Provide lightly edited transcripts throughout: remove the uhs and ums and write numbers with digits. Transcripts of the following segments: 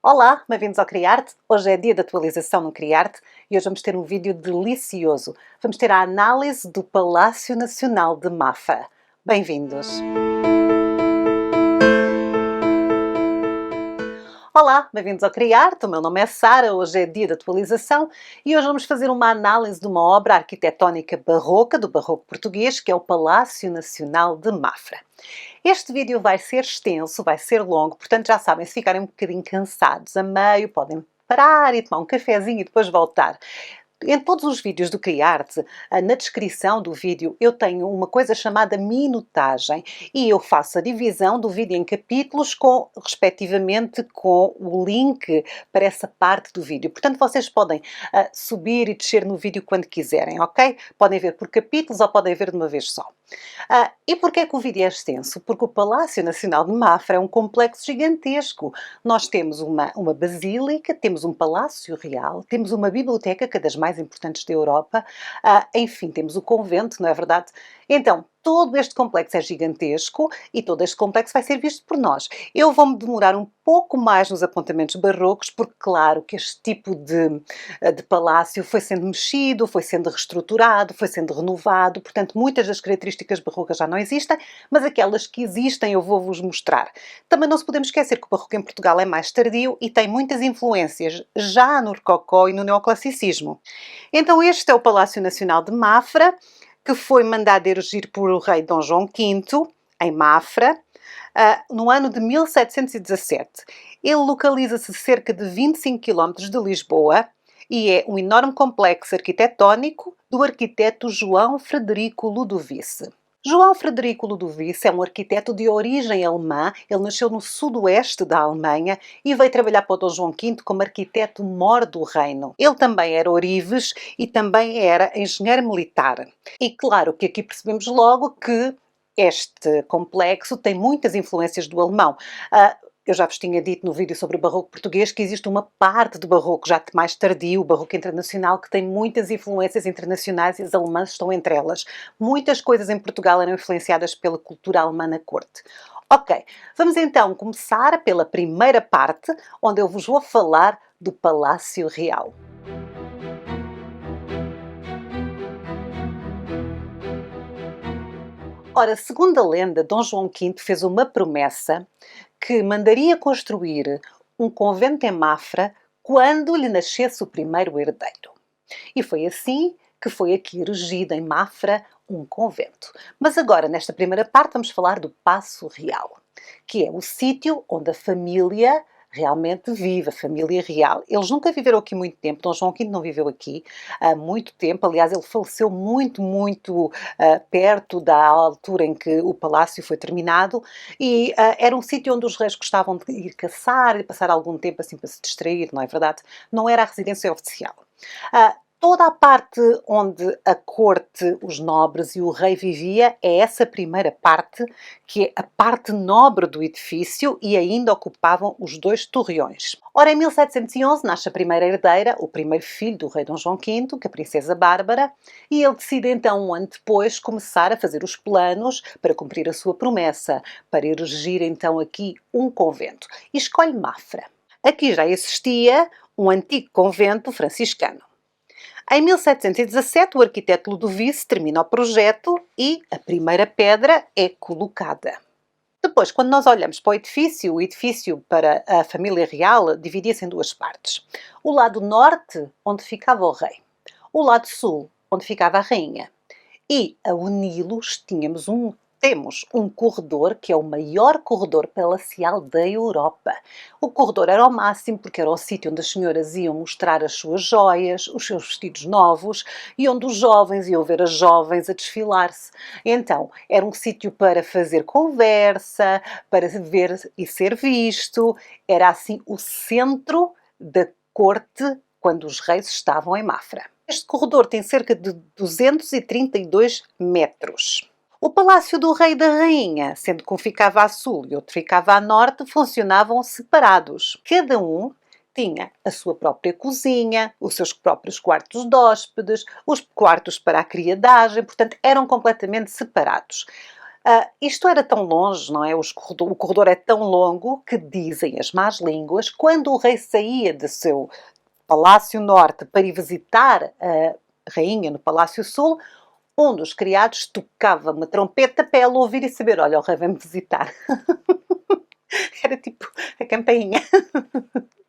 Olá, bem-vindos ao Criarte. Hoje é dia de atualização no Criarte e hoje vamos ter um vídeo delicioso. Vamos ter a análise do Palácio Nacional de Mafra. Bem-vindos! Olá, bem-vindos ao Criarte. O meu nome é Sara, hoje é dia de atualização e hoje vamos fazer uma análise de uma obra arquitetónica barroca, do barroco português, que é o Palácio Nacional de Mafra. Este vídeo vai ser extenso, vai ser longo, portanto já sabem, se ficarem um bocadinho cansados a meio, podem parar e tomar um cafezinho e depois voltar. Em todos os vídeos do Criarte, na descrição do vídeo, eu tenho uma coisa chamada minutagem e eu faço a divisão do vídeo em capítulos respectivamente, com o link para essa parte do vídeo. Portanto, vocês podem subir e descer no vídeo quando quiserem, ok? Podem ver por capítulos ou podem ver de uma vez só. E porquê que o vídeo é extenso? Porque o Palácio Nacional de Mafra é um complexo gigantesco. Nós temos uma basílica, temos um palácio real, temos uma biblioteca, que é das mais importantes da Europa, enfim, temos o convento, não é verdade? Então, todo este complexo é gigantesco e todo este complexo vai ser visto por nós. Eu vou-me demorar um pouco mais nos apontamentos barrocos, porque claro que este tipo de palácio foi sendo mexido, foi sendo reestruturado, foi sendo renovado, portanto muitas das características barrocas já não existem, mas aquelas que existem eu vou-vos mostrar. Também não se podemos esquecer que o barroco em Portugal é mais tardio e tem muitas influências já no rococó e no neoclassicismo. Então este é o Palácio Nacional de Mafra, que foi mandado erigir por o rei Dom João V, em Mafra, no ano de 1717. Ele localiza-se a cerca de 25 km de Lisboa e é um enorme complexo arquitetónico do arquiteto João Frederico Ludovice. João Frederico Ludovice é um arquiteto de origem alemã, ele nasceu no sudoeste da Alemanha e veio trabalhar para o Dom João V como arquiteto-mor do reino. Ele também era ourives e também era engenheiro militar. E claro que aqui percebemos logo que este complexo tem muitas influências do alemão. Eu já vos tinha dito no vídeo sobre o barroco português que existe uma parte do barroco já mais tardio, o barroco internacional, que tem muitas influências internacionais e as alemãs estão entre elas. Muitas coisas em Portugal eram influenciadas pela cultura alemã na corte. Ok, vamos então começar pela primeira parte, onde eu vos vou falar do Palácio Real. Ora, segundo a lenda, Dom João V fez uma promessa que mandaria construir um convento em Mafra quando lhe nascesse o primeiro herdeiro. E foi assim que foi aqui erigido em Mafra um convento. Mas agora, nesta primeira parte, vamos falar do Paço Real, que é o sítio onde a família realmente vive, a família real. Eles nunca viveram aqui muito tempo, Dom João V não viveu aqui há muito tempo, aliás ele faleceu muito perto da altura em que o palácio foi terminado e era um sítio onde os reis gostavam de ir caçar e passar algum tempo assim para se distrair, não é verdade? Não era a residência oficial. Toda a parte onde a corte, os nobres e o rei vivia é essa primeira parte, que é a parte nobre do edifício e ainda ocupavam os dois torreões. Ora, em 1711 nasce a primeira herdeira, o primeiro filho do rei Dom João V, que é a princesa Bárbara, e ele decide então, um ano depois, começar a fazer os planos para cumprir a sua promessa, para erigir então aqui um convento. E escolhe Mafra. Aqui já existia um antigo convento franciscano. Em 1717, o arquiteto Ludovice termina o projeto e a primeira pedra é colocada. Depois, quando nós olhamos para o edifício para a família real dividia-se em duas partes. O lado norte, onde ficava o rei. O lado sul, onde ficava a rainha. E a uni-los temos um corredor que é o maior corredor palacial da Europa. O corredor era o máximo porque era o sítio onde as senhoras iam mostrar as suas joias, os seus vestidos novos e onde os jovens iam ver as jovens a desfilar-se. Então, era um sítio para fazer conversa, para ver e ser visto. Era assim o centro da corte quando os reis estavam em Mafra. Este corredor tem cerca de 232 metros. O Palácio do Rei e da Rainha, sendo que um ficava a sul e outro ficava a norte, funcionavam separados. Cada um tinha a sua própria cozinha, os seus próprios quartos de hóspedes, os quartos para a criadagem, portanto eram completamente separados. Isto era tão longe, não é? O corredor é tão longo que, dizem as más línguas, quando o rei saía do seu Palácio Norte para ir visitar a rainha no Palácio Sul, um dos criados tocava uma trompeta para ela ouvir e saber: olha, o rei vem-me visitar. Era tipo a campainha.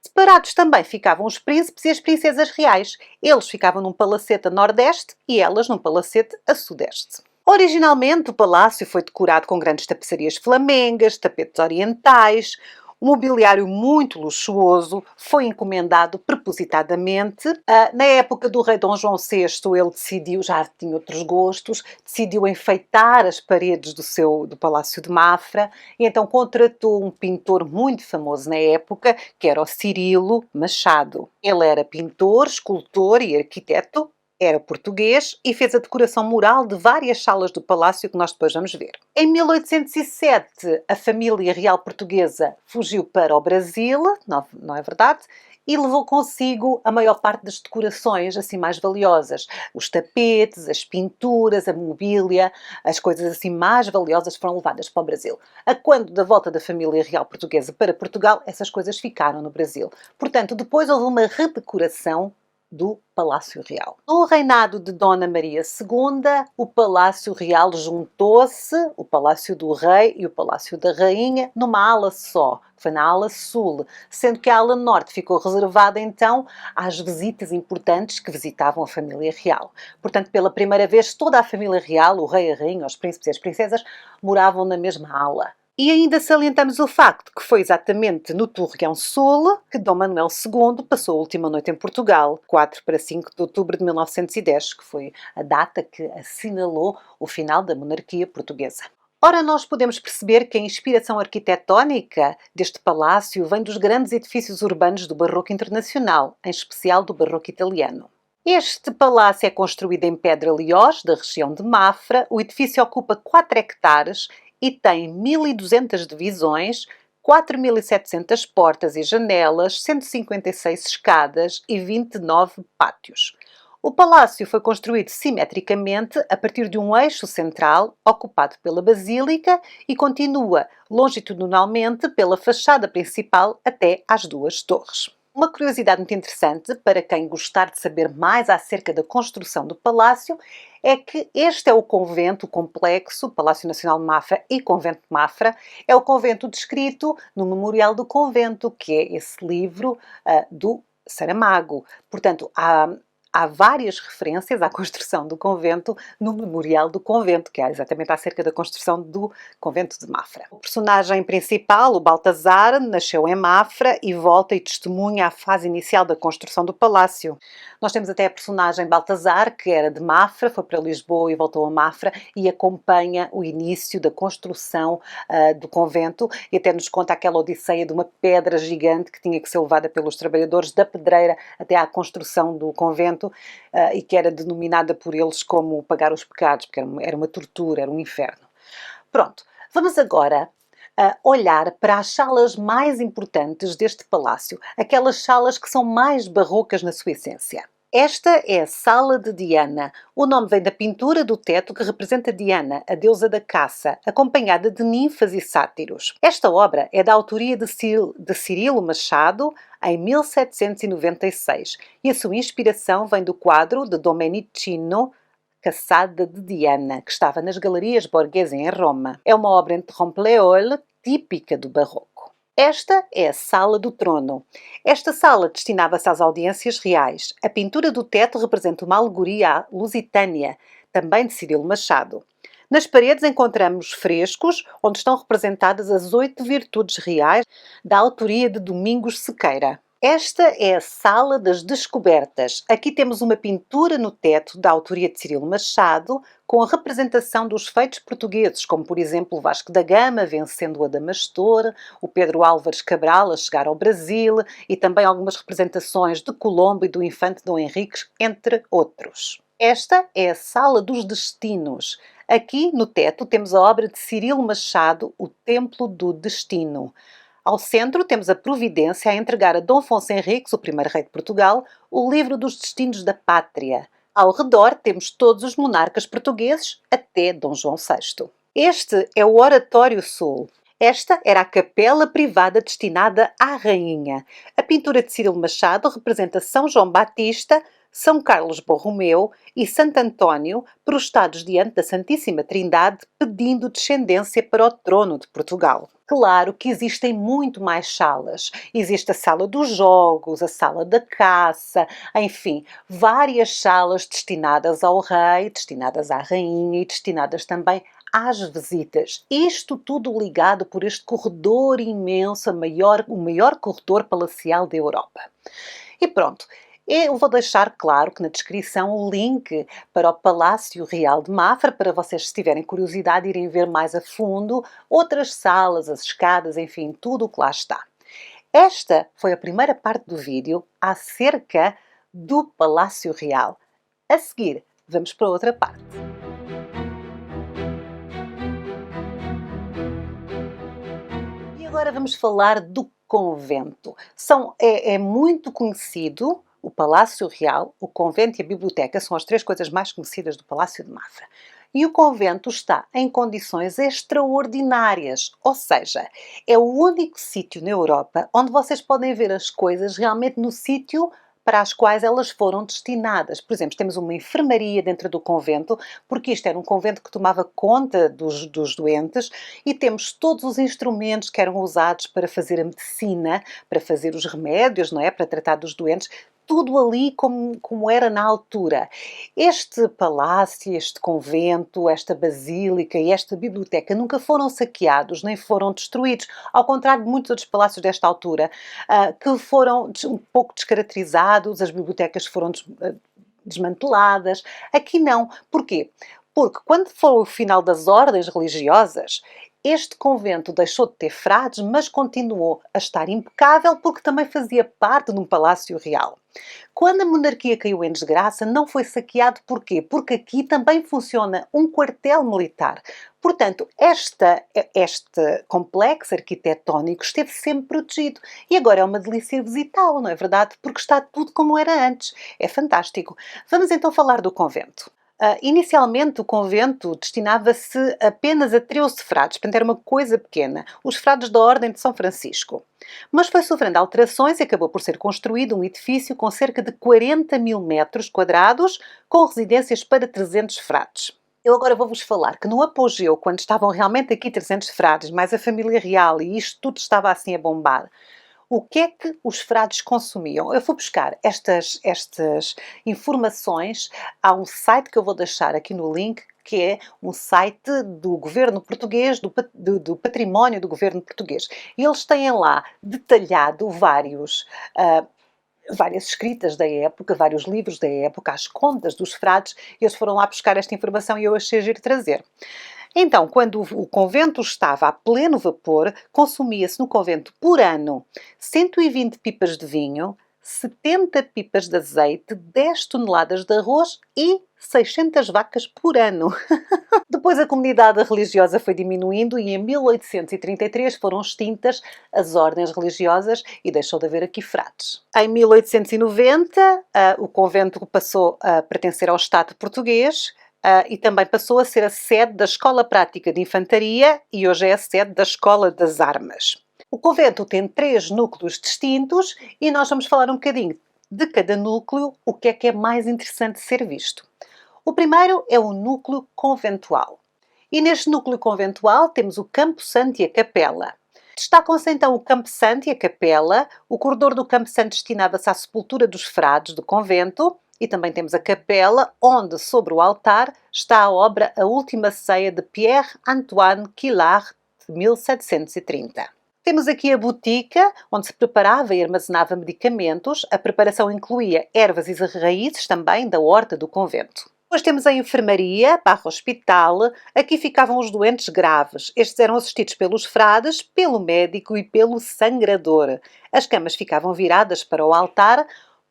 Separados também ficavam os príncipes e as princesas reais. Eles ficavam num palacete a nordeste e elas num palacete a sudeste. Originalmente, o palácio foi decorado com grandes tapeçarias flamengas, tapetes orientais, um mobiliário muito luxuoso, foi encomendado propositadamente. Na época do rei Dom João VI, ele decidiu, já tinha outros gostos, decidiu enfeitar as paredes do Palácio de Mafra e então contratou um pintor muito famoso na época, que era o Cirilo Machado. Ele era pintor, escultor e arquiteto, era português e fez a decoração mural de várias salas do palácio que nós depois vamos ver. Em 1807, a família real portuguesa fugiu para o Brasil, não é verdade? E levou consigo a maior parte das decorações assim mais valiosas. Os tapetes, as pinturas, a mobília, as coisas assim mais valiosas foram levadas para o Brasil. A quando da volta da família real portuguesa para Portugal, essas coisas ficaram no Brasil. Portanto, depois houve uma redecoração do Palácio Real. No reinado de Dona Maria II, o Palácio Real juntou-se, o Palácio do Rei e o Palácio da Rainha, numa ala só, que foi na ala sul, sendo que a ala norte ficou reservada então às visitas importantes que visitavam a família real. Portanto, pela primeira vez, toda a família real, o rei, a rainha, os príncipes e as princesas, moravam na mesma ala. E ainda salientamos o facto que foi exatamente no Torreão Sul que Dom Manuel II passou a última noite em Portugal, 4 para 5 de outubro de 1910, que foi a data que assinalou o final da monarquia portuguesa. Ora, nós podemos perceber que a inspiração arquitetónica deste palácio vem dos grandes edifícios urbanos do Barroco internacional, em especial do Barroco italiano. Este palácio é construído em pedra liós, da região de Mafra. O edifício ocupa 4 hectares e tem 1.200 divisões, 4.700 portas e janelas, 156 escadas e 29 pátios. O palácio foi construído simetricamente a partir de um eixo central ocupado pela basílica e continua longitudinalmente pela fachada principal até às 2 torres. Uma curiosidade muito interessante para quem gostar de saber mais acerca da construção do palácio é que este é o convento, o complexo, Palácio Nacional de Mafra e Convento de Mafra, é o convento descrito no Memorial do Convento, que é esse livro do Saramago. Portanto, há várias referências à construção do convento no Memorial do Convento, que é exatamente acerca da construção do convento de Mafra. O personagem principal, o Baltazar, nasceu em Mafra e volta e testemunha a fase inicial da construção do palácio. Nós temos até a personagem Baltazar, que era de Mafra, foi para Lisboa e voltou a Mafra e acompanha o início da construção do convento e até nos conta aquela odisseia de uma pedra gigante que tinha que ser levada pelos trabalhadores da pedreira até à construção do convento e que era denominada por eles como pagar os pecados, porque era uma tortura, era um inferno. Pronto, vamos agora olhar para as salas mais importantes deste palácio, aquelas salas que são mais barrocas na sua essência. Esta é a Sala de Diana. O nome vem da pintura do teto que representa Diana, a deusa da caça, acompanhada de ninfas e sátiros. Esta obra é da autoria de Cirilo Machado, em 1796, e a sua inspiração vem do quadro de Domenichino, Caçada de Diana, que estava nas Galerias Borghese em Roma. É uma obra em trompe-l'œil típica do barroco. Esta é a Sala do Trono. Esta sala destinava-se às audiências reais. A pintura do teto representa uma alegoria à Lusitânia, também de Cirilo Machado. Nas paredes encontramos frescos, onde estão representadas as 8 virtudes reais da autoria de Domingos Sequeira. Esta é a Sala das Descobertas. Aqui temos uma pintura no teto da autoria de Cirilo Machado, com a representação dos feitos portugueses, como por exemplo o Vasco da Gama vencendo o Adamastor, o Pedro Álvares Cabral a chegar ao Brasil e também algumas representações de Colombo e do infante Dom Henrique, entre outros. Esta é a Sala dos Destinos. Aqui no teto temos a obra de Cirilo Machado, O Templo do Destino. Ao centro temos a Providência a entregar a Dom Afonso Henriques, o primeiro rei de Portugal, o livro dos destinos da pátria. Ao redor temos todos os monarcas portugueses até Dom João VI. Este é o Oratório Sul. Esta era a capela privada destinada à rainha. A pintura de Cirilo Machado representa São João Batista, São Carlos Borromeu e Santo António prostrados diante da Santíssima Trindade pedindo descendência para o trono de Portugal. Claro que existem muito mais salas. Existe a sala dos jogos, a sala da caça, enfim, várias salas destinadas ao rei, destinadas à rainha e destinadas também às visitas. Isto tudo ligado por este corredor imenso, o maior corredor palacial da Europa. E pronto. Eu vou deixar claro que na descrição o link para o Palácio Real de Mafra, para vocês, se tiverem curiosidade, irem ver mais a fundo outras salas, as escadas, enfim, tudo o que lá está. Esta foi a primeira parte do vídeo acerca do Palácio Real. A seguir, vamos para outra parte. E agora vamos falar do convento. É muito conhecido o Palácio Real, o convento e a biblioteca são as três coisas mais conhecidas do Palácio de Mafra. E o convento está em condições extraordinárias, ou seja, é o único sítio na Europa onde vocês podem ver as coisas realmente no sítio para as quais elas foram destinadas. Por exemplo, temos uma enfermaria dentro do convento, porque isto era um convento que tomava conta dos doentes, e temos todos os instrumentos que eram usados para fazer a medicina, para fazer os remédios, não é? Para tratar dos doentes, tudo ali como era na altura. Este palácio, este convento, esta basílica e esta biblioteca nunca foram saqueados, nem foram destruídos, ao contrário de muitos outros palácios desta altura, que foram um pouco descaracterizados, as bibliotecas foram desmanteladas. Aqui não. Porquê? Porque quando foi o final das ordens religiosas, este convento deixou de ter frades, mas continuou a estar impecável porque também fazia parte de um palácio real. Quando a monarquia caiu em desgraça, não foi saqueado. Porquê? Porque aqui também funciona um quartel militar. Portanto, este complexo arquitetónico esteve sempre protegido. E agora é uma delícia visitá-lo, não é verdade? Porque está tudo como era antes. É fantástico. Vamos então falar do convento. Inicialmente o convento destinava-se apenas a 13 frades, portanto era uma coisa pequena, os frades da Ordem de São Francisco. Mas foi sofrendo alterações e acabou por ser construído um edifício com cerca de 40 mil metros quadrados, com residências para 300 frades. Eu agora vou-vos falar que no apogeu, quando estavam realmente aqui 300 frades, mais a família real, e isto tudo estava assim a bombar, o que é que os frades consumiam? Eu vou buscar estas informações a um site que eu vou deixar aqui no link, que é um site do governo português, do património do governo português. E eles têm lá detalhado várias escritas da época, vários livros da época, as contas dos frades, e eles foram lá buscar esta informação e eu achei giro trazer. Então, quando o convento estava a pleno vapor, consumia-se no convento por ano 120 pipas de vinho, 70 pipas de azeite, 10 toneladas de arroz e 600 vacas por ano. Depois a comunidade religiosa foi diminuindo e em 1833 foram extintas as ordens religiosas e deixou de haver aqui frades. Em 1890, o convento passou a pertencer ao Estado português, e também passou a ser a sede da Escola Prática de Infantaria e hoje é a sede da Escola das Armas. O convento tem 3 núcleos distintos e nós vamos falar um bocadinho de cada núcleo, o que é mais interessante de ser visto. O primeiro é o núcleo conventual. E neste núcleo conventual temos o Campo Santo e a Capela. Destacam-se então o Campo Santo e a Capela. O corredor do Campo Santo destinava-se à sepultura dos frades do convento. E também temos a capela, onde, sobre o altar, está a obra A Última Ceia de Pierre-Antoine Quillard, de 1730. Temos aqui a botica, onde se preparava e armazenava medicamentos. A preparação incluía ervas e raízes também da horta do convento. Depois temos a enfermaria, /hospital. Aqui ficavam os doentes graves. Estes eram assistidos pelos frades, pelo médico e pelo sangrador. As camas ficavam viradas para o altar,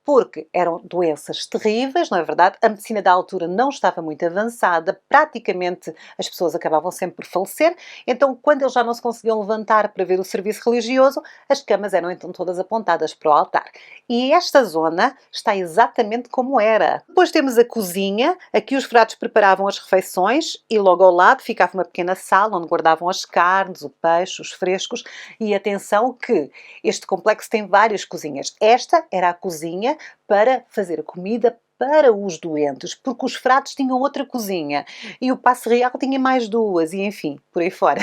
porque eram doenças terríveis, não é verdade? A medicina da altura não estava muito avançada, praticamente as pessoas acabavam sempre por falecer, então quando eles já não se conseguiam levantar para ver o serviço religioso, as camas eram então todas apontadas para o altar. E esta zona está exatamente como era. Depois temos a cozinha, aqui os frades preparavam as refeições e logo ao lado ficava uma pequena sala onde guardavam as carnes, o peixe, os frescos, e atenção que este complexo tem várias cozinhas. Esta era a cozinha para fazer a comida para os doentes, porque os frades tinham outra cozinha e o Passo Real tinha mais duas, e enfim, por aí fora.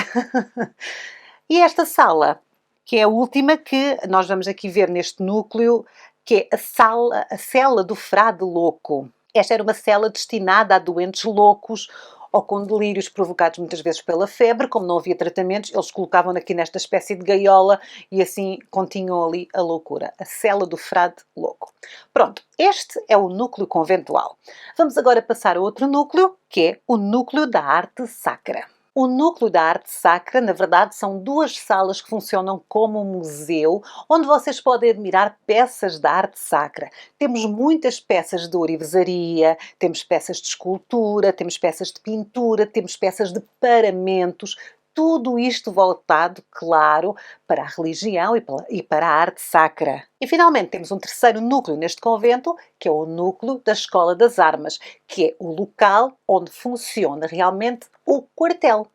E esta sala, que é a última que nós vamos aqui ver neste núcleo, que é a cela do frade louco. Esta era uma cela destinada a doentes loucos ou com delírios provocados muitas vezes pela febre. Como não havia tratamentos, eles colocavam aqui nesta espécie de gaiola e assim continham ali a loucura. A cela do frade louco. Pronto, este é o núcleo conventual. Vamos agora passar a outro núcleo, que é o núcleo da arte sacra. O núcleo da arte sacra, na verdade, são duas salas que funcionam como um museu, onde vocês podem admirar peças da arte sacra. Temos muitas peças de ourivesaria, temos peças de escultura, temos peças de pintura, temos peças de paramentos, tudo isto voltado, claro, para a religião e para a arte sacra. E finalmente temos um terceiro núcleo neste convento, que é o núcleo da Escola das Armas, que é o local onde funciona realmente o quartel.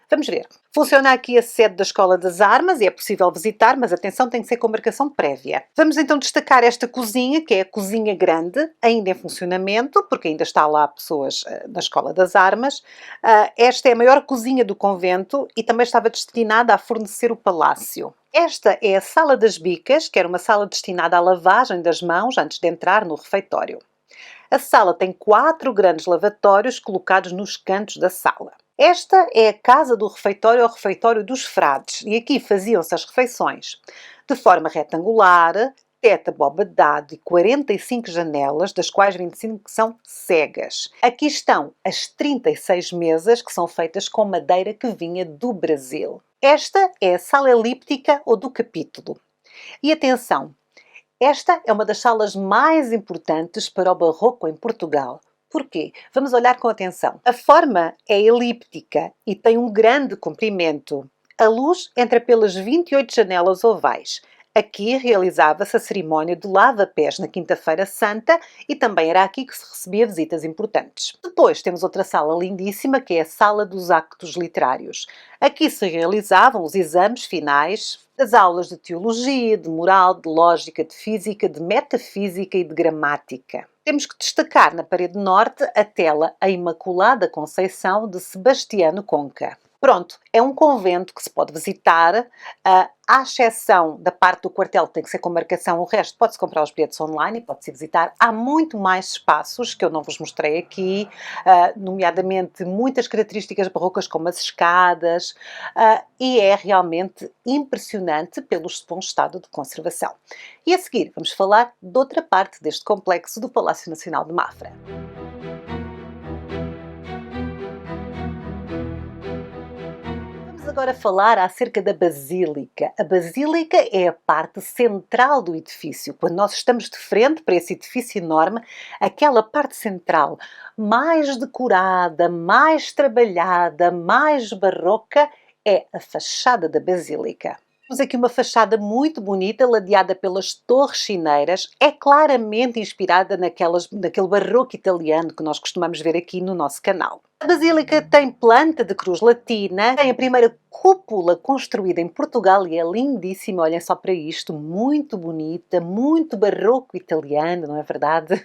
Vamos ver. Funciona aqui a sede da Escola das Armas e é possível visitar, mas atenção, tem que ser com marcação prévia. Vamos então destacar esta cozinha, que é a cozinha grande, ainda em funcionamento, porque ainda está lá pessoas na Escola das Armas. Esta é a maior cozinha do convento e também estava destinada a fornecer o palácio. Esta é a Sala das Bicas, que era uma sala destinada à lavagem das mãos antes de entrar no refeitório. A sala tem 4 grandes lavatórios colocados nos cantos da sala. Esta é a casa do refeitório ou refeitório dos frades, e aqui faziam-se as refeições de forma retangular, teto abobedado e 45 janelas, das quais 25 são cegas. Aqui estão as 36 mesas que são feitas com madeira que vinha do Brasil. Esta é a sala elíptica ou do capítulo. E atenção, esta é uma das salas mais importantes para o barroco em Portugal. Porquê? Vamos olhar com atenção. A forma é elíptica e tem um grande comprimento. A luz entra pelas 28 janelas ovais. Aqui realizava-se a cerimónia do lava-pés na Quinta-feira Santa e também era aqui que se recebia visitas importantes. Depois temos outra sala lindíssima, que é a Sala dos Actos Literários. Aqui se realizavam os exames finais das aulas de teologia, de moral, de lógica, de física, de metafísica e de gramática. Temos que destacar na parede norte a tela A Imaculada Conceição de Sebastiano Conca. Pronto, é um convento que se pode visitar, à exceção da parte do quartel que tem que ser com marcação, o resto pode-se comprar os bilhetes online e pode-se visitar. Há muito mais espaços que eu não vos mostrei aqui, nomeadamente muitas características barrocas como as escadas, e é realmente impressionante pelo bom estado de conservação. E a seguir vamos falar de outra parte deste complexo do Palácio Nacional de Mafra. Agora falar acerca da Basílica. A Basílica é a parte central do edifício. Quando nós estamos de frente para esse edifício enorme, aquela parte central mais decorada, mais trabalhada, mais barroca é a fachada da Basílica. Temos aqui uma fachada muito bonita, ladeada pelas torres chineiras. É claramente inspirada naquele barroco italiano que nós costumamos ver aqui no nosso canal. A Basílica tem planta de cruz latina, tem a primeira cúpula construída em Portugal e é lindíssima, olhem só para isto, muito bonita, muito barroco italiano, não é verdade?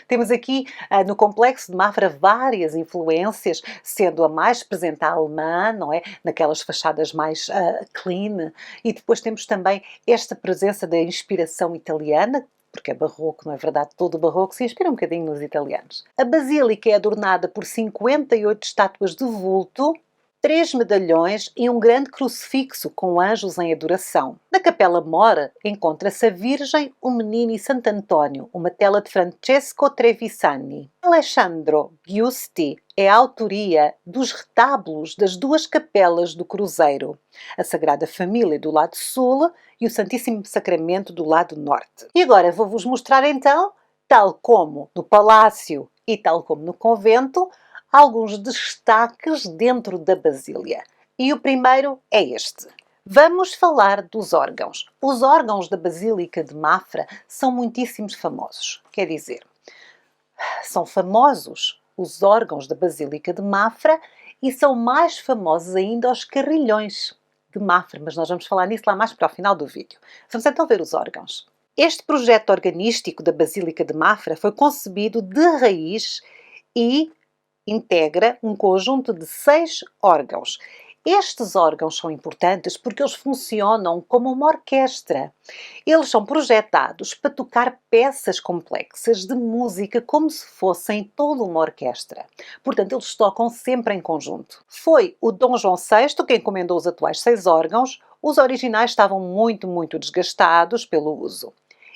Temos aqui no complexo de Mafra várias influências, sendo a mais presente a alemã, não é? Naquelas fachadas mais clean, e depois temos também esta presença da inspiração italiana, porque é barroco, não é verdade? Todo o barroco se inspira um bocadinho nos italianos. A Basílica é adornada por 58 estátuas de vulto, 3 medalhões e um grande crucifixo com anjos em adoração. Na Capela Mor encontra-se a Virgem, o Menino e Santo António, uma tela de Francesco Trevisani. Alessandro Giusti é a autoria dos retábulos das duas capelas do cruzeiro, a Sagrada Família do lado sul e o Santíssimo Sacramento do lado norte. E agora vou-vos mostrar então, tal como no palácio e tal como no convento, alguns destaques dentro da Basília. E o primeiro é este. Vamos falar dos órgãos. Os órgãos da Basílica de Mafra são muitíssimos famosos. Quer dizer, são famosos os órgãos da Basílica de Mafra e são mais famosos ainda os carrilhões de Mafra, mas nós vamos falar nisso lá mais para o final do vídeo. Vamos então ver os órgãos. Este projeto organístico da Basílica de Mafra foi concebido de raiz e integra um conjunto de 6 órgãos. Estes órgãos são importantes porque eles funcionam como uma orquestra. Eles são projetados para tocar peças complexas de música como se fossem toda uma orquestra. Portanto, eles tocam sempre em conjunto. Foi o Dom João VI quem encomendou os atuais 6 órgãos. Os originais estavam muito desgastados pelo uso.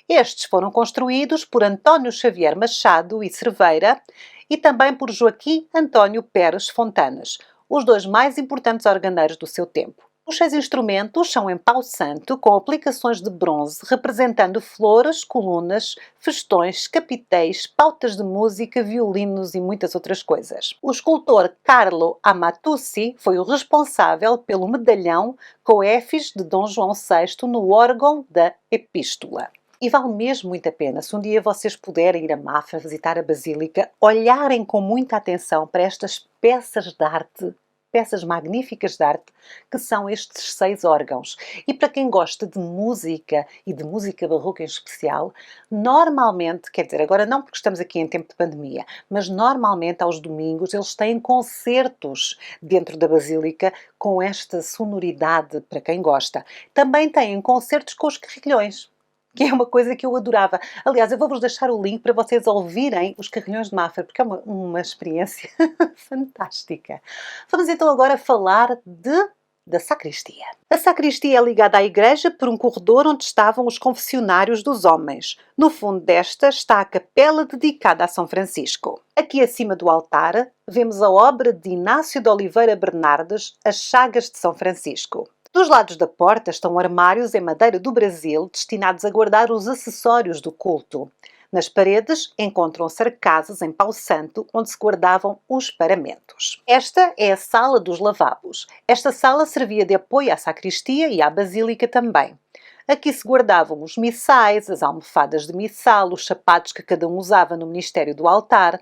Estes foram construídos por António Xavier Machado e Cerveira e também por Joaquim António Pérez Fontanas, os 2 mais importantes organeiros do seu tempo. Os 6 instrumentos são em pau santo, com aplicações de bronze representando flores, colunas, festões, capitéis, pautas de música, violinos e muitas outras coisas. O escultor Carlo Amatussi foi o responsável pelo medalhão com efes de Dom João VI no órgão da Epístola. E vale mesmo muito a pena, se um dia vocês puderem ir a Mafra visitar a Basílica, olharem com muita atenção para estas peças de arte, peças magníficas de arte, que são estes 6 órgãos. E para quem gosta de música, e de música barroca em especial, normalmente, quer dizer, agora não porque estamos aqui em tempo de pandemia, mas normalmente aos domingos eles têm concertos dentro da Basílica com esta sonoridade para quem gosta. Também têm concertos com os carrilhões, que é uma coisa que eu adorava. Aliás, eu vou-vos deixar o link para vocês ouvirem os carrilhões de Mafra, porque é uma experiência fantástica. Vamos então agora falar da sacristia. A sacristia é ligada à igreja por um corredor onde estavam os confessionários dos homens. No fundo desta está a capela dedicada a São Francisco. Aqui acima do altar vemos a obra de Inácio de Oliveira Bernardes, As Chagas de São Francisco. Dos lados da porta estão armários em madeira do Brasil destinados a guardar os acessórios do culto. Nas paredes encontram-se arcasas em pau santo onde se guardavam os paramentos. Esta é a sala dos lavabos. Esta sala servia de apoio à sacristia e à basílica também. Aqui se guardavam os missais, as almofadas de missal, os sapatos que cada um usava no ministério do altar.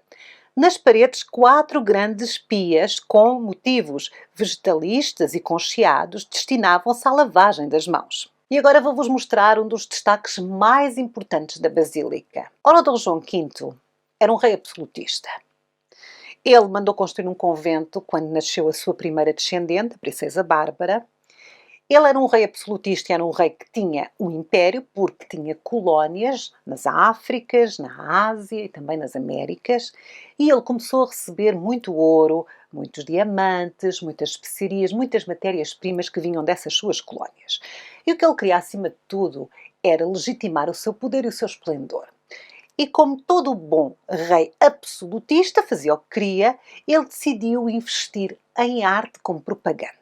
Nas paredes, 4 grandes pias com motivos vegetalistas e concheados destinavam-se à lavagem das mãos. E agora vou-vos mostrar um dos destaques mais importantes da Basílica. Ora, Dom João V era um rei absolutista. Ele mandou construir um convento quando nasceu a sua primeira descendente, a princesa Bárbara. Ele era um rei absolutista, era um rei que tinha um império, porque tinha colónias nas Áfricas, na Ásia e também nas Américas, e ele começou a receber muito ouro, muitos diamantes, muitas especiarias, muitas matérias-primas que vinham dessas suas colónias. E o que ele queria, acima de tudo, era legitimar o seu poder e o seu esplendor. E como todo bom rei absolutista fazia o que queria, ele decidiu investir em arte como propaganda.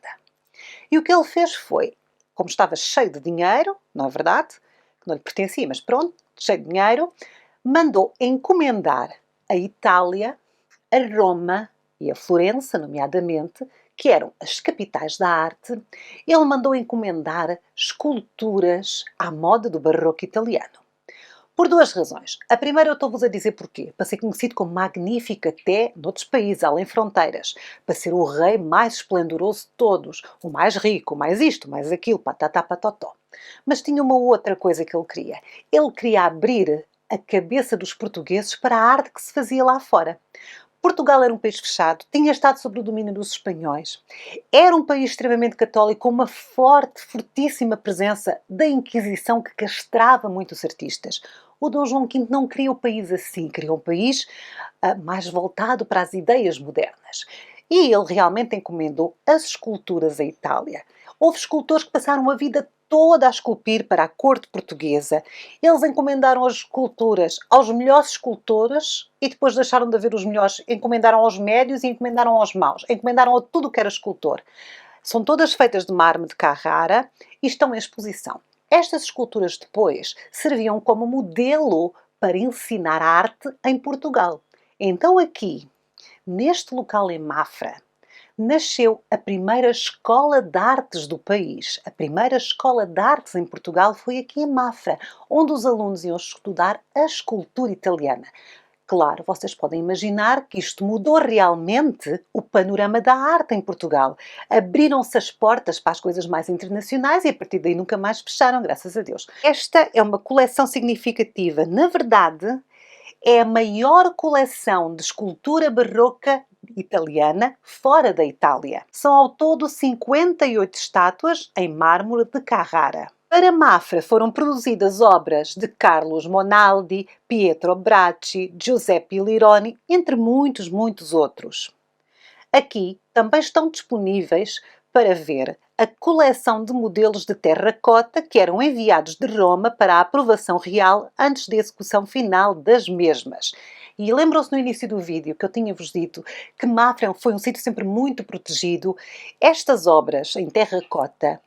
E o que ele fez foi, como estava cheio de dinheiro, não é verdade? Que não lhe pertencia, mas pronto, cheio de dinheiro, mandou encomendar a Itália, a Roma e a Florença, nomeadamente, que eram as capitais da arte. Ele mandou encomendar esculturas à moda do barroco italiano. Por 2 razões. A primeira eu estou-vos a dizer porquê. Para ser conhecido como magnífico até noutros países, além fronteiras. Para ser o rei mais esplendoroso de todos. O mais rico, o mais isto, o mais aquilo, patatá, patotó. Mas tinha uma outra coisa que ele queria. Ele queria abrir a cabeça dos portugueses para a arte que se fazia lá fora. Portugal era um país fechado, tinha estado sob o domínio dos espanhóis. Era um país extremamente católico, com uma fortíssima presença da Inquisição que castrava muito os artistas. O Dom João V não queria o país assim, queria um país mais voltado para as ideias modernas. E ele realmente encomendou as esculturas à Itália. Houve escultores que passaram a vida toda a esculpir para a corte portuguesa. Eles encomendaram as esculturas aos melhores escultores e depois deixaram de haver os melhores. Encomendaram aos médios e encomendaram aos maus. Encomendaram a tudo o que era escultor. São todas feitas de mármore de Carrara e estão em exposição. Estas esculturas depois serviam como modelo para ensinar a arte em Portugal. Então aqui, neste local em Mafra, nasceu a primeira escola de artes do país. A primeira escola de artes em Portugal foi aqui em Mafra, onde os alunos iam estudar a escultura italiana. Claro, vocês podem imaginar que isto mudou realmente o panorama da arte em Portugal. Abriram-se as portas para as coisas mais internacionais e a partir daí nunca mais fecharam, graças a Deus. Esta é uma coleção significativa. Na verdade, é a maior coleção de escultura barroca italiana fora da Itália. São ao todo 58 estátuas em mármore de Carrara. Para Mafra foram produzidas obras de Carlos Monaldi, Pietro Bracci, Giuseppe Lironi, entre muitos outros. Aqui também estão disponíveis para ver a coleção de modelos de terracota que eram enviados de Roma para a aprovação real antes da execução final das mesmas. E lembram-se no início do vídeo que eu tinha-vos dito que Mafra foi um sítio sempre muito protegido. Estas obras em terracota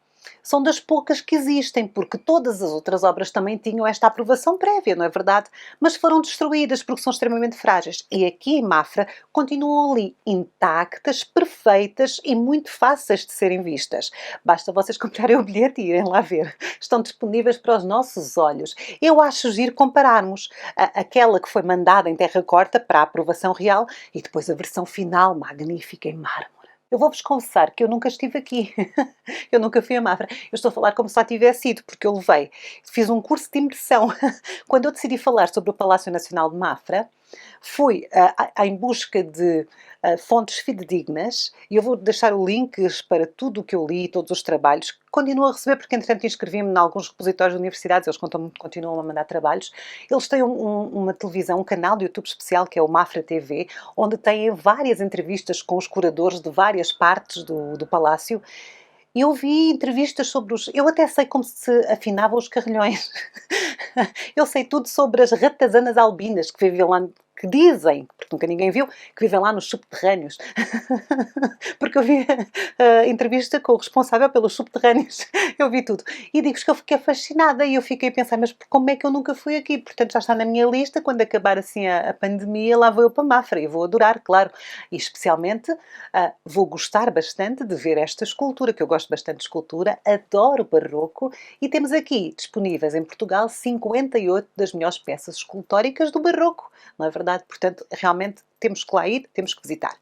são das poucas que existem, porque todas as outras obras também tinham esta aprovação prévia, não é verdade? Mas foram destruídas porque são extremamente frágeis. E aqui em Mafra continuam ali intactas, perfeitas e muito fáceis de serem vistas. Basta vocês comprarem o bilhete e irem lá ver. Estão disponíveis para os nossos olhos. Eu acho giro compararmos aquela que foi mandada em terracota para a aprovação real e depois a versão final, magnífica em mármore. Eu vou-vos confessar que eu nunca estive aqui. Eu nunca fui a Mafra. Eu estou a falar como se lá tivesse ido, porque eu fiz um curso de imersão. Quando eu decidi falar sobre o Palácio Nacional de Mafra, fui em busca de fontes fidedignas e eu vou deixar links para tudo o que eu li, todos os trabalhos. Continuo a receber, porque entretanto inscrevi-me em alguns repositórios de universidades, eles continuam a mandar trabalhos. Eles têm uma televisão, um canal de YouTube especial que é o Mafra TV, onde têm várias entrevistas com os curadores de várias partes do palácio. Eu vi entrevistas sobre os... Eu até sei como se afinavam os carrilhões. Eu sei tudo sobre as ratazanas albinas que vivem lá, que dizem, porque nunca ninguém viu, que vivem lá nos subterrâneos. Porque eu vi a entrevista com o responsável pelos subterrâneos. Eu vi tudo. E digo-vos que eu fiquei fascinada e eu fiquei a pensar, mas como é que eu nunca fui aqui? Portanto, já está na minha lista. Quando acabar assim a pandemia, lá vou eu para Mafra e vou adorar, claro. E especialmente vou gostar bastante de ver esta escultura, que eu gosto bastante de escultura, adoro barroco e temos aqui disponíveis em Portugal 58 das melhores peças escultóricas do barroco, não é verdade? Portanto, realmente temos que lá ir, temos que visitar.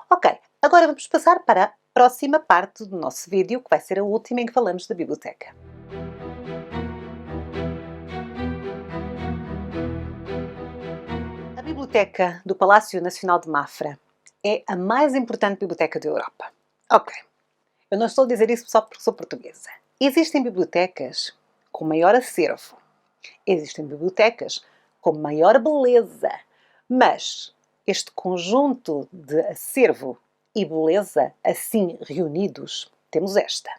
Ok, agora vamos passar para a próxima parte do nosso vídeo, que vai ser a última em que falamos da biblioteca. A Biblioteca do Palácio Nacional de Mafra é a mais importante biblioteca da Europa. Ok, eu não estou a dizer isso só porque sou portuguesa. Existem bibliotecas com maior acervo, existem bibliotecas com maior beleza, mas este conjunto de acervo e beleza assim reunidos, temos esta.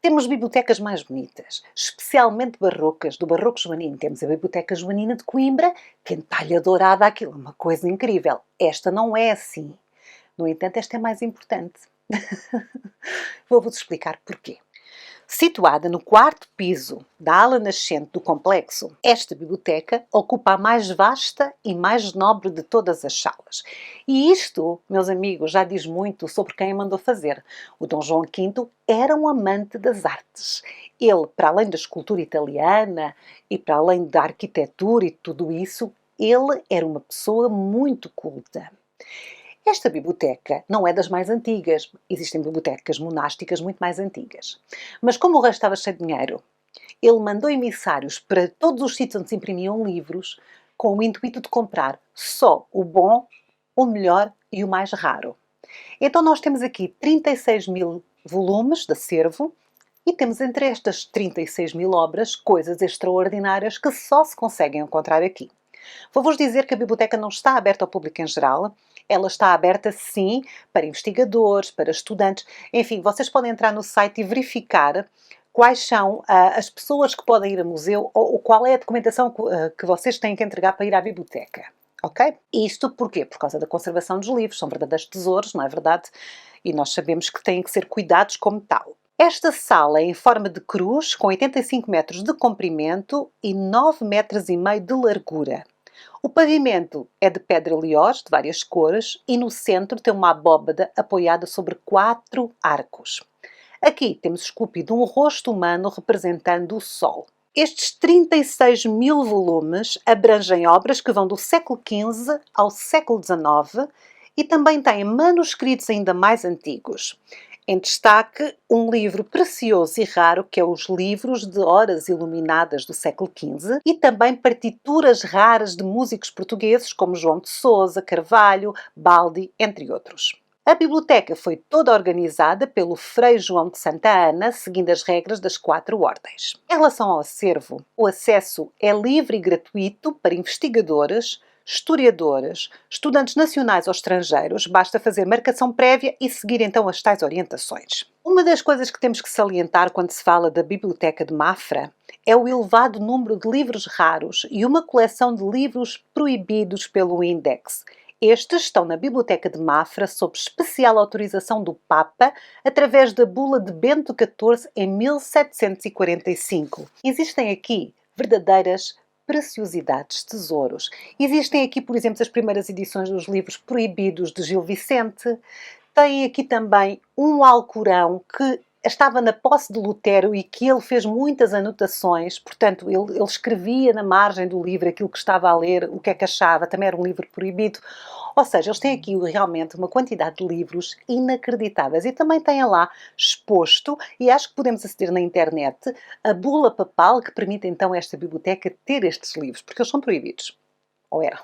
Temos bibliotecas mais bonitas, especialmente barrocas, do Barroco Joanino. Temos a Biblioteca Joanina de Coimbra, que em talha dourada, aquilo é uma coisa incrível. Esta não é assim. No entanto, esta é mais importante. Vou-vos explicar porquê. Situada no quarto piso da ala nascente do complexo, esta biblioteca ocupa a mais vasta e mais nobre de todas as salas. E isto, meus amigos, já diz muito sobre quem a mandou fazer. O Dom João V era um amante das artes. Ele, para além da escultura italiana e para além da arquitetura e tudo isso, ele era uma pessoa muito culta. Esta biblioteca não é das mais antigas. Existem bibliotecas monásticas muito mais antigas. Mas como o resto estava cheio de dinheiro, ele mandou emissários para todos os sítios onde se imprimiam livros com o intuito de comprar só o bom, o melhor e o mais raro. Então nós temos aqui 36 mil volumes de acervo e temos entre estas 36 mil obras coisas extraordinárias que só se conseguem encontrar aqui. Vou-vos dizer que a biblioteca não está aberta ao público em geral. Ela está aberta, sim, para investigadores, para estudantes. Enfim, vocês podem entrar no site e verificar quais são as pessoas que podem ir ao museu ou qual é a documentação que vocês têm que entregar para ir à biblioteca. Ok? Isto porquê? Por causa da conservação dos livros. São verdadeiros tesouros, não é verdade? E nós sabemos que têm que ser cuidados como tal. Esta sala é em forma de cruz, com 85 metros de comprimento e 9 metros e meio de largura. O pavimento é de pedra liós, de várias cores, e no centro tem uma abóbada apoiada sobre 4 arcos. Aqui temos esculpido um rosto humano representando o Sol. Estes 36 mil volumes abrangem obras que vão do século XV ao século XIX e também têm manuscritos ainda mais antigos. Em destaque, um livro precioso e raro que é os livros de horas iluminadas do século XV e também partituras raras de músicos portugueses como João de Sousa, Carvalho, Baldi, entre outros. A biblioteca foi toda organizada pelo Frei João de Santa Ana, seguindo as regras das 4 ordens. Em relação ao acervo, o acesso é livre e gratuito para investigadores, historiadores, estudantes nacionais ou estrangeiros, basta fazer marcação prévia e seguir então as tais orientações. Uma das coisas que temos que salientar quando se fala da Biblioteca de Mafra é o elevado número de livros raros e uma coleção de livros proibidos pelo Index. Estes estão na Biblioteca de Mafra sob especial autorização do Papa através da bula de Bento XIV em 1745. Existem aqui verdadeiras preciosidades, tesouros. Existem aqui, por exemplo, as primeiras edições dos livros proibidos de Gil Vicente. Tem aqui também um Alcorão que estava na posse de Lutero e que ele fez muitas anotações, portanto, ele escrevia na margem do livro aquilo que estava a ler, o que é que achava, também era um livro proibido. Ou seja, eles têm aqui realmente uma quantidade de livros inacreditáveis e também têm lá exposto, e acho que podemos aceder na internet, a bula papal que permite então a esta biblioteca ter estes livros, porque eles são proibidos. Ou eram.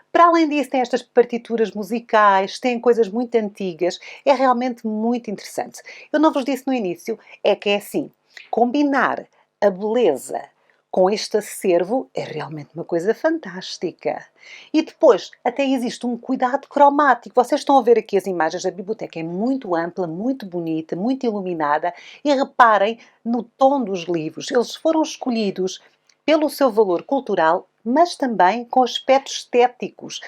Para além disso, tem estas partituras musicais, tem coisas muito antigas, é realmente muito interessante. Eu não vos disse no início, é que é assim, combinar a beleza com este acervo é realmente uma coisa fantástica. E depois, até existe um cuidado cromático. Vocês estão a ver aqui as imagens, a biblioteca é muito ampla, muito bonita, muito iluminada e reparem no tom dos livros. Eles foram escolhidos pelo seu valor cultural, mas também com aspectos estéticos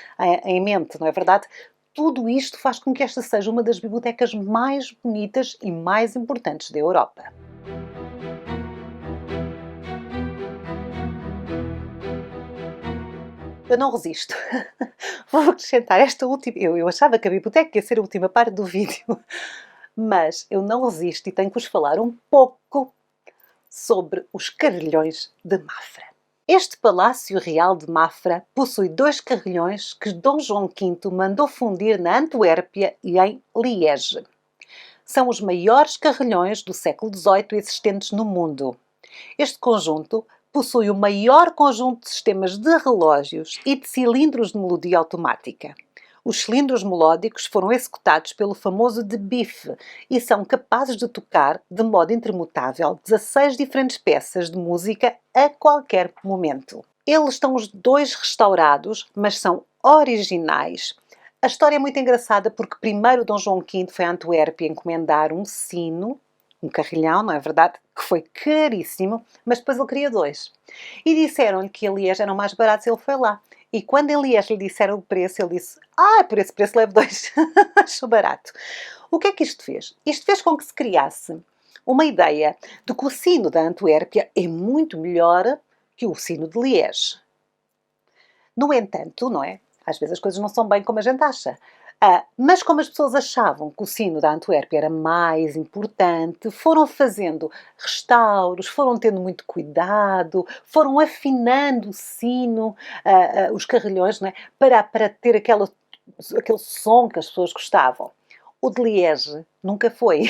em mente, não é verdade? Tudo isto faz com que esta seja uma das bibliotecas mais bonitas e mais importantes da Europa. Eu não resisto. Vou acrescentar esta última... Eu achava que a biblioteca ia ser a última parte do vídeo, mas eu não resisto e tenho que vos falar um pouco sobre os carrilhões de Mafra. Este Palácio Real de Mafra possui 2 carrilhões que Dom João V mandou fundir na Antuérpia e em Liege. São os maiores carrilhões do século XVIII existentes no mundo. Este conjunto possui o maior conjunto de sistemas de relógios e de cilindros de melodia automática. Os cilindros melódicos foram executados pelo famoso de Biff e são capazes de tocar, de modo intermutável, 16 diferentes peças de música a qualquer momento. Eles estão os 2 restaurados, mas são originais. A história é muito engraçada porque primeiro Dom João V foi a Antuérpia encomendar um sino, um carrilhão, não é verdade? Que foi caríssimo, mas depois ele queria 2. E disseram-lhe que em Liege eram mais baratos e ele foi lá. E quando em Liege lhe disseram o preço, ele disse: por esse preço levo 2. Acho barato. O que é que isto fez? Isto fez com que se criasse uma ideia de que o sino da Antuérpia é muito melhor que o sino de Liege. No entanto, não é? Às vezes as coisas não são bem como a gente acha. Mas como as pessoas achavam que o sino da Antuérpia era mais importante, foram fazendo restauros, foram tendo muito cuidado, foram afinando o sino, os carrilhões, não é? para ter aquele som que as pessoas gostavam. O de Liege nunca foi.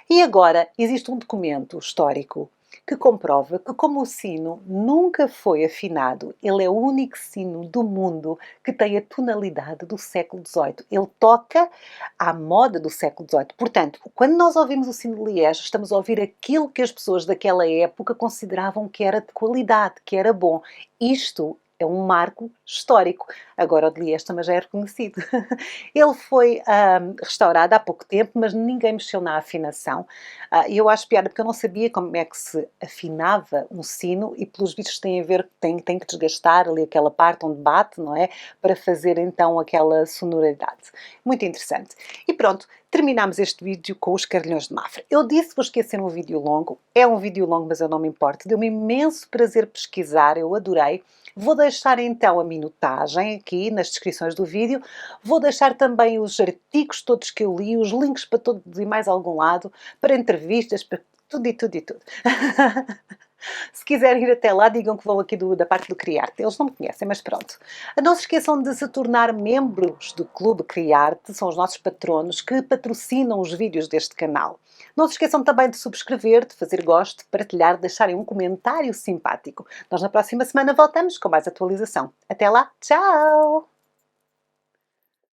E agora existe um documento histórico que comprova que, como o sino nunca foi afinado, ele é o único sino do mundo que tem a tonalidade do século XVIII. Ele toca à moda do século XVIII. Portanto, quando nós ouvimos o sino de Liege, estamos a ouvir aquilo que as pessoas daquela época consideravam que era de qualidade, que era bom. Isto é um marco histórico. Agora o de Liège também já é reconhecido. Ele foi restaurado há pouco tempo, mas ninguém mexeu na afinação. E eu acho piada, porque eu não sabia como é que se afinava um sino e pelos vistos tem a ver, tem que desgastar ali aquela parte onde bate, não é? Para fazer então aquela sonoridade. Muito interessante. E pronto, terminamos este vídeo com os carrilhões de Mafra. Eu disse-vos que ia ser um vídeo longo, é um vídeo longo, mas eu não me importo. Deu-me imenso prazer pesquisar, eu adorei. Vou deixar então a minutagem aqui nas descrições do vídeo. Vou deixar também os artigos todos que eu li, os links para todos e mais algum lado, para entrevistas, para tudo e tudo e tudo. Se quiserem ir até lá, digam que vão aqui da parte do Criarte. Eles não me conhecem, mas pronto. Não se esqueçam de se tornar membros do Clube Criarte, são os nossos patronos que patrocinam os vídeos deste canal. Não se esqueçam também de subscrever, de fazer gosto, de partilhar, de deixarem um comentário simpático. Nós na próxima semana voltamos com mais atualização. Até lá, tchau!